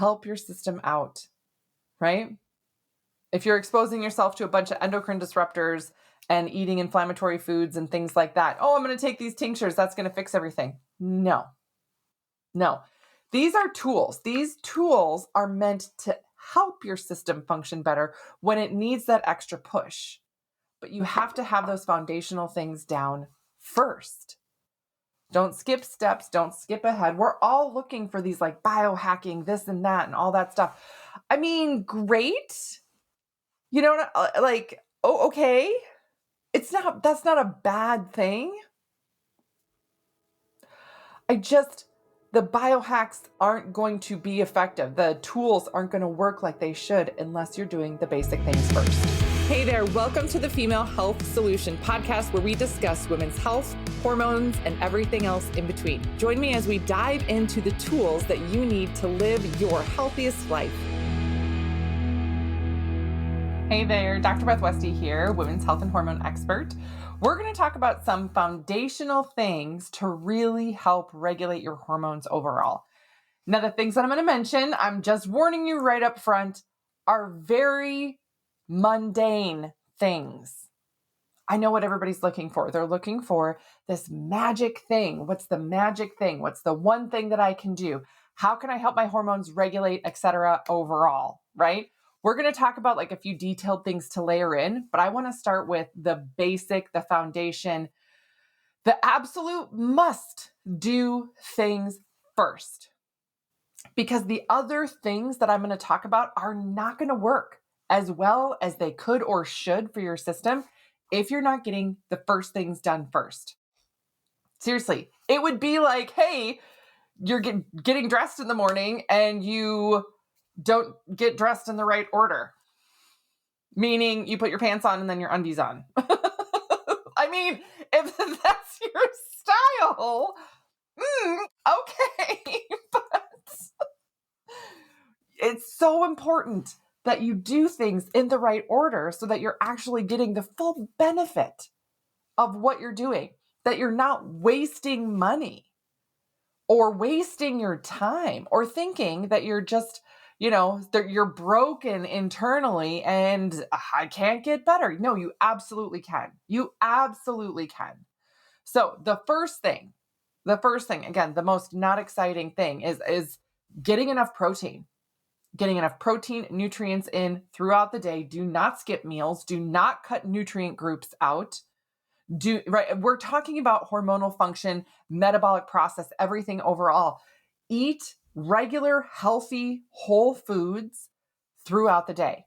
help your system out, right? If you're exposing yourself to a bunch of endocrine disruptors and eating inflammatory foods and things like that, oh, I'm going to take these tinctures, that's going to fix everything. No. These are tools. These tools are meant to help your system function better when it needs that extra push. But you have to have those foundational things down first. Don't skip steps. Don't skip ahead. We're all looking for these like biohacking, this and that, and all that stuff. I mean, great. You know, like, oh, okay. That's not a bad thing. The biohacks aren't going to be effective. The tools aren't going to work like they should unless you're doing the basic things first. Hey there, welcome to the Female Health Solution podcast, where we discuss women's health, hormones, and everything else in between. Join me as we dive into the tools that you need to live your healthiest life. Hey there, drbethwestie here, women's health and hormone expert. We're going to talk about some foundational things to really help regulate your hormones overall. Now, the things that I'm going to mention, I'm just warning you right up front, are very mundane things. I know what everybody's looking for. They're looking for this magic thing. What's the magic thing? What's the one thing that I can do? How can I help my hormones regulate, etc. overall, right? We're going to talk about like a few detailed things to layer in, but I want to start with the basic, the foundation, the absolute must do things first. Because the other things that I'm going to talk about are not going to work as well as they could or should for your system if you're not getting the first things done first. Seriously, it would be like, hey, you're getting dressed in the morning and you don't get dressed in the right order. Meaning you put your pants on and then your undies on. I mean, if that's your style, okay. But it's so important that you do things in the right order so that you're actually getting the full benefit of what you're doing, that you're not wasting money or wasting your time or thinking that you're just, that you're broken internally and I can't get better. No, you absolutely can. You absolutely can. So the first thing, again, the most not exciting thing is getting enough protein. Getting enough protein, nutrients in throughout the day. Do not skip meals. Do not cut nutrient groups out. We're talking about hormonal function, metabolic process, everything overall. Eat regular, healthy, whole foods throughout the day.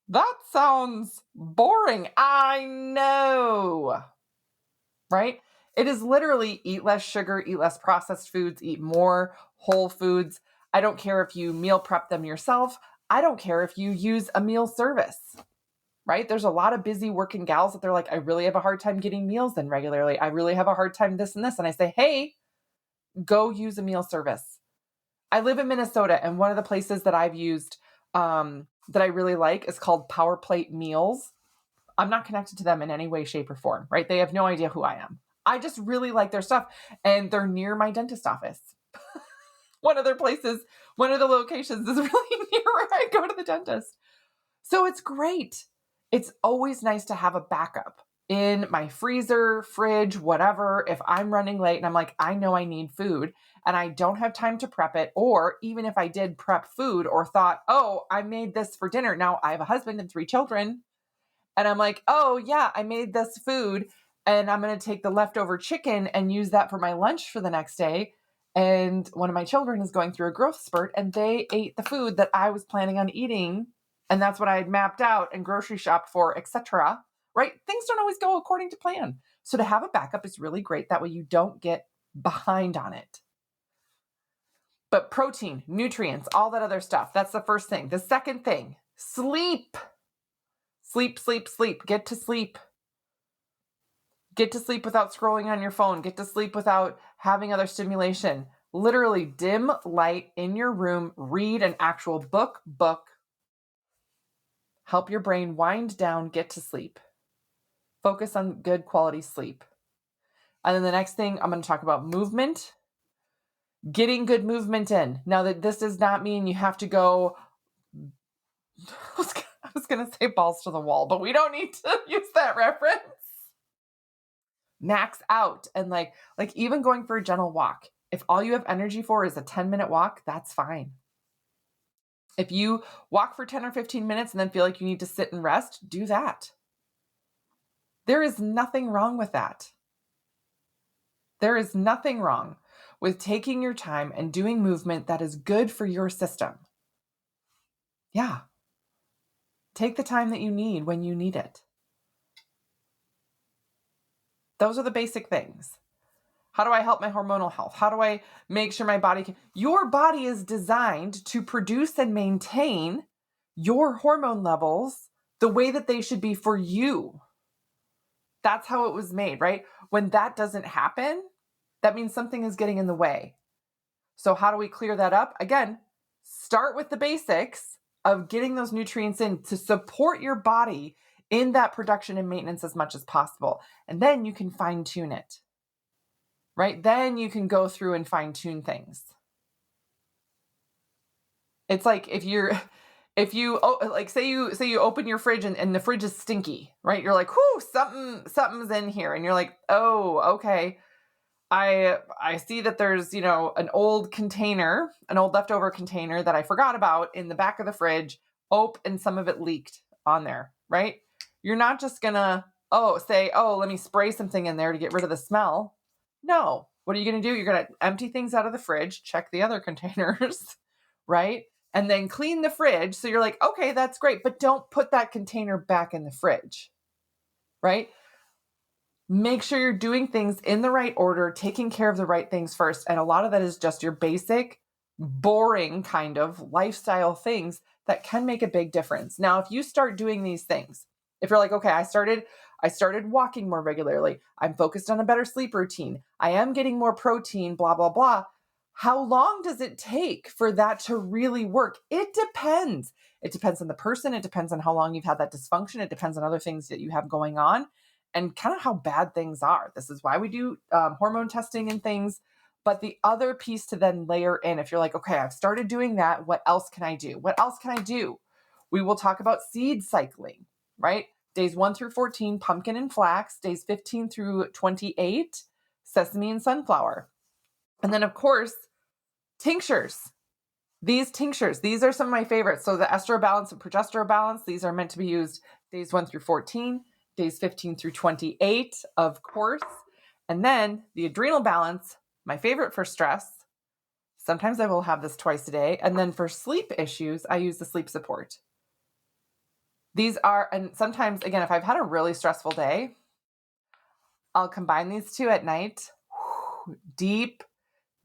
That sounds boring. I know, right? It is literally eat less sugar, eat less processed foods, eat more whole foods. I don't care if you meal prep them yourself. I don't care if you use a meal service, right? There's a lot of busy working gals that they're like, I really have a hard time getting meals in regularly. I really have a hard time this and this. And I say, hey, go use a meal service. I live in Minnesota, and one of the places that I've used that I really like is called Power Plate Meals. I'm not connected to them in any way, shape, or form, right? They have no idea who I am. I just really like their stuff, and they're near my dentist office. One of the locations is really near where I go to the dentist. So it's great. It's always nice to have a backup in my freezer, fridge, whatever. If I'm running late and I'm like, I know I need food and I don't have time to prep it, or even if I did prep food or thought, oh, I made this for dinner. Now I have a husband and 3 children. And I'm like, oh yeah, I made this food and I'm going to take the leftover chicken and use that for my lunch for the next day. And one of my children is going through a growth spurt and they ate the food that I was planning on eating. And that's what I had mapped out and grocery shopped for, etc. Right? Things don't always go according to plan. So to have a backup is really great. That way you don't get behind on it. But protein, nutrients, all that other stuff. That's the first thing. The second thing, sleep. Sleep, sleep, sleep. Get to sleep. Get to sleep without scrolling on your phone. Get to sleep without having other stimulation. Literally dim light in your room. Read an actual book. Help your brain wind down. Get to sleep. Focus on good quality sleep. And then the next thing, I'm going to talk about movement. Getting good movement in. Now, that this does not mean you have to go, I was going to say balls to the wall, but we don't need to use that reference. Max out and like even going for a gentle walk. If all you have energy for is a 10-minute walk, that's fine. If you walk for 10 or 15 minutes and then feel like you need to sit and rest, do that. There is nothing wrong with that. There is nothing wrong with taking your time and doing movement that is good for your system. Yeah. Take the time that you need when you need it. Those are the basic things. How do I help my hormonal health? How do I make sure my body can? Your body is designed to produce and maintain your hormone levels the way that they should be for you. That's how it was made, right? When that doesn't happen, that means something is getting in the way. So how do we clear that up? Again, start with the basics of getting those nutrients in to support your body in that production and maintenance as much as possible. And then you can fine tune it, right? Then you can go through and fine tune things. It's like if you say you open your fridge and the fridge is stinky, right? You're like, whoo, something's in here. And you're like, oh, okay. I see that there's, an old leftover container that I forgot about in the back of the fridge. And some of it leaked on there, right? You're not just gonna, let me spray something in there to get rid of the smell. No. What are you going to do? You're going to empty things out of the fridge, check the other containers, right? And then clean the fridge. So you're like, okay, that's great, but don't put that container back in the fridge, right? Make sure you're doing things in the right order, taking care of the right things first. And a lot of that is just your basic, boring kind of lifestyle things that can make a big difference. Now, if you start doing these things, if you're like, okay, I started walking more regularly, I'm focused on a better sleep routine, I am getting more protein, blah, blah, blah. How long does it take for that to really work? It depends. It depends on the person. It depends on how long you've had that dysfunction. It depends on other things that you have going on and kind of how bad things are. This is why we do hormone testing and things. But the other piece to then layer in, if you're like, okay, I've started doing that, what else can I do? What else can I do? We will talk about seed cycling, right? Days 1 through 14, pumpkin and flax. Days 15 through 28, sesame and sunflower. And then, of course, tinctures. These tinctures, these are some of my favorites. So the estro balance and progesterone balance, these are meant to be used days 1 through 14, days 15 through 28, of course. And then the adrenal balance, my favorite for stress. Sometimes I will have this twice a day. And then for sleep issues, I use the sleep support. These are, and sometimes, again, if I've had a really stressful day, I'll combine these two at night. Deep,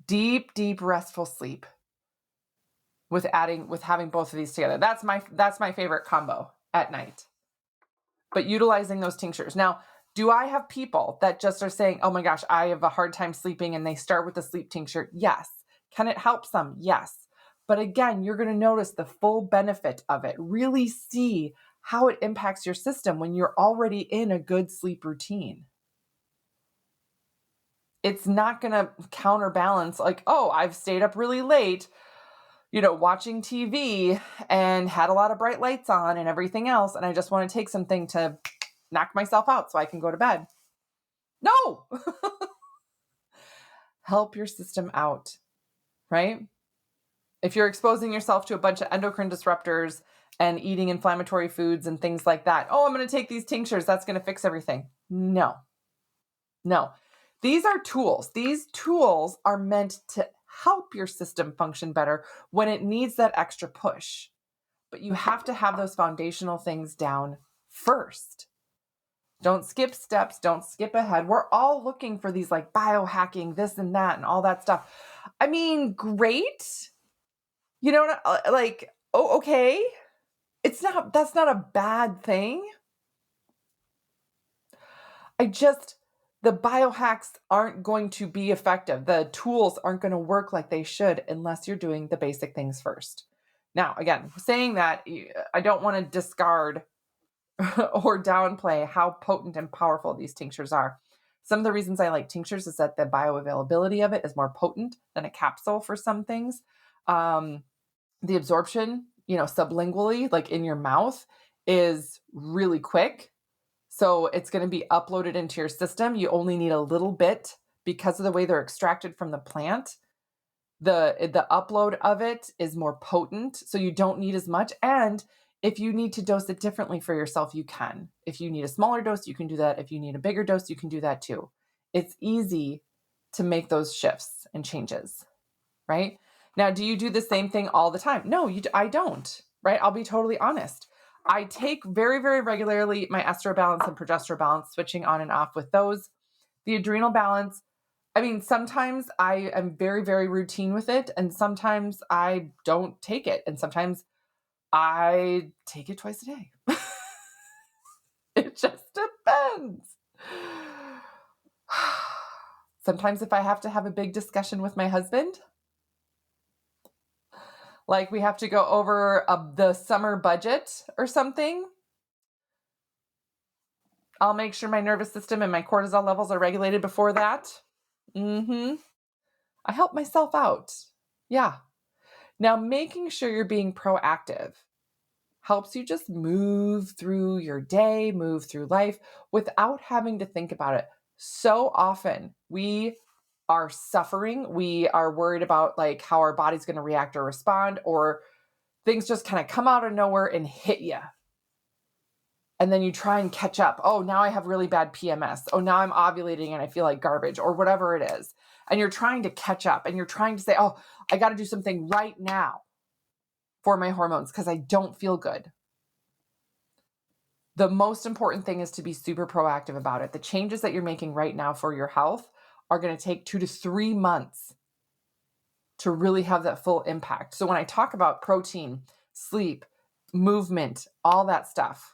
deep, deep restful sleep with having both of these together. That's my favorite combo at night. But utilizing those tinctures. Now, do I have people that just are saying, oh my gosh, I have a hard time sleeping, and they start with the sleep tincture? Yes. Can it help some? Yes. But again, you're going to notice the full benefit of it. Really see how it impacts your system when you're already in a good sleep routine. It's not going to counterbalance like, oh, I've stayed up really late, watching TV and had a lot of bright lights on and everything else, and I just want to take something to knock myself out so I can go to bed. No! Help your system out, right? If you're exposing yourself to a bunch of endocrine disruptors and eating inflammatory foods and things like that, I'm going to take these tinctures, that's going to fix everything. No. These are tools. These tools are meant to help your system function better when it needs that extra push. But you have to have those foundational things down first. Don't skip steps. Don't skip ahead. We're all looking for these like biohacking, this and that and all that stuff. I mean, great. Okay. That's not a bad thing. The biohacks aren't going to be effective. The tools aren't going to work like they should unless you're doing the basic things first. Now, again, saying that, I don't want to discard or downplay how potent and powerful these tinctures are. Some of the reasons I like tinctures is that the bioavailability of it is more potent than a capsule for some things. The absorption, sublingually, like in your mouth, is really quick. So it's going to be uploaded into your system. You only need a little bit because of the way they're extracted from the plant. The upload of it is more potent, so you don't need as much. And if you need to dose it differently for yourself, you can. If you need a smaller dose, you can do that. If you need a bigger dose, you can do that too. It's easy to make those shifts and changes, right? Now, do you do the same thing all the time? No, I don't, right? I'll be totally honest. I take very, very regularly my estrogen balance and progesterone balance, switching on and off with those. The adrenal balance, sometimes I am very, very routine with it, and sometimes I don't take it, and sometimes I take it twice a day. It just depends. Sometimes if I have to have a big discussion with my husband, like we have to go over the summer budget or something, I'll make sure my nervous system and my cortisol levels are regulated before that. I help myself out. Yeah. Now, making sure you're being proactive helps you just move through your day, move through life without having to think about it. So often we are suffering. We are worried about like how our body's going to react or respond, or things just kind of come out of nowhere and hit you. And then you try and catch up. Oh, now I have really bad PMS. Oh, now I'm ovulating and I feel like garbage, or whatever it is. And you're trying to catch up and you're trying to say, oh, I got to do something right now for my hormones because I don't feel good. The most important thing is to be super proactive about it. The changes that you're making right now for your health are going to take 2 to 3 months to really have that full impact. So when I talk about protein, sleep, movement, all that stuff,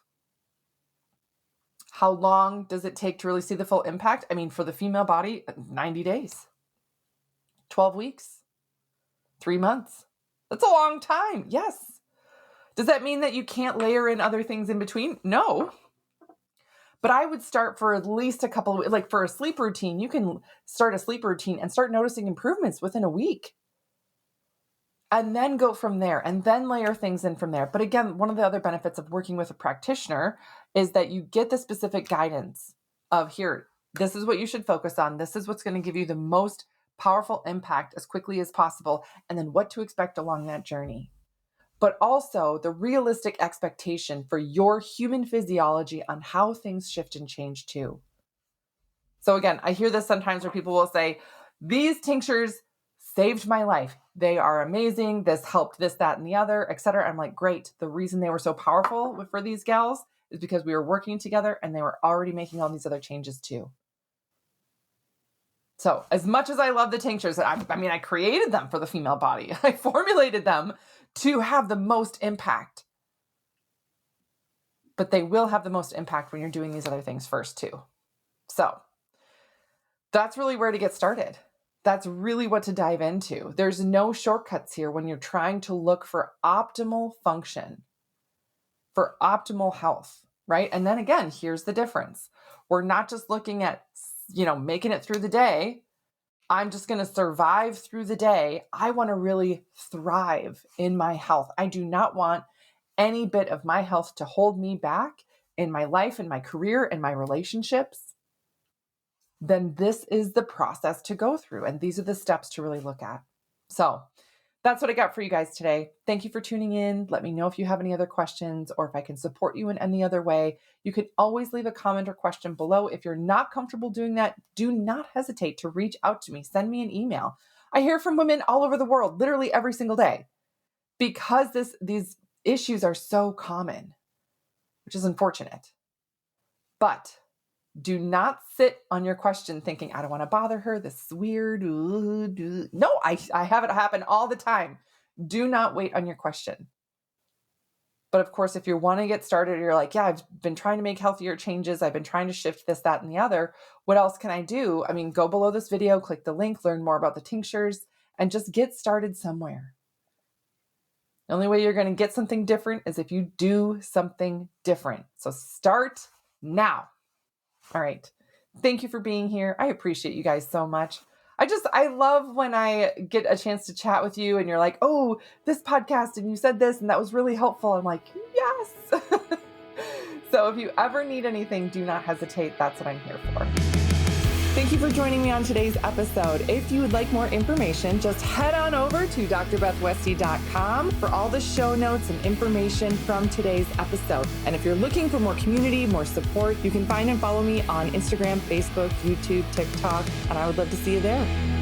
how long does it take to really see the full impact? For the female body, 90 days, 12 weeks, 3 months. That's a long time. Yes. Does that mean that you can't layer in other things in between? No. But I would start for at least a couple of, like for a sleep routine, you can start a sleep routine and start noticing improvements within a week. And then go from there and then layer things in from there. But again, one of the other benefits of working with a practitioner is that you get the specific guidance of here, this is what you should focus on. This is what's going to give you the most powerful impact as quickly as possible. And then what to expect along that journey. But also the realistic expectation for your human physiology on how things shift and change too. So again, I hear this sometimes where people will say, these tinctures saved my life. They are amazing. This helped this, that, and the other, etc. I'm like, great. The reason they were so powerful for these gals is because we were working together and they were already making all these other changes too. So as much as I love the tinctures, I created them for the female body. I formulated them to have the most impact. But they will have the most impact when you're doing these other things first too. So that's really where to get started. That's really what to dive into. There's no shortcuts here when you're trying to look for optimal function, for optimal health, right? And then again, here's the difference. We're not just looking at, making it through the day. I'm just going to survive through the day. I want to really thrive in my health. I do not want any bit of my health to hold me back in my life, in my career, in my relationships. Then this is the process to go through. And these are the steps to really look at. So that's what I got for you guys today. Thank you for tuning in. Let me know if you have any other questions or if I can support you in any other way. You can always leave a comment or question below. If you're not comfortable doing that, do not hesitate to reach out to me. Send me an email. I hear from women all over the world, literally every single day, because these issues are so common, which is unfortunate. But do not sit on your question thinking, I don't want to bother her. This is weird. No, I have it happen all the time. Do not wait on your question. But of course, if you want to get started, you're like, yeah, I've been trying to make healthier changes. I've been trying to shift this, that, and the other. What else can I do? Go below this video, click the link, learn more about the tinctures, and just get started somewhere. The only way you're going to get something different is if you do something different. So start now. All right. Thank you for being here. I appreciate you guys so much. I love when I get a chance to chat with you and you're like, oh, this podcast and you said this and that was really helpful. I'm like, yes. So if you ever need anything, do not hesitate. That's what I'm here for. Thank you for joining me on today's episode. If you would like more information, just head on over to drbethwestie.com for all the show notes and information from today's episode. And if you're looking for more community, more support, you can find and follow me on Instagram, Facebook, YouTube, TikTok, and I would love to see you there.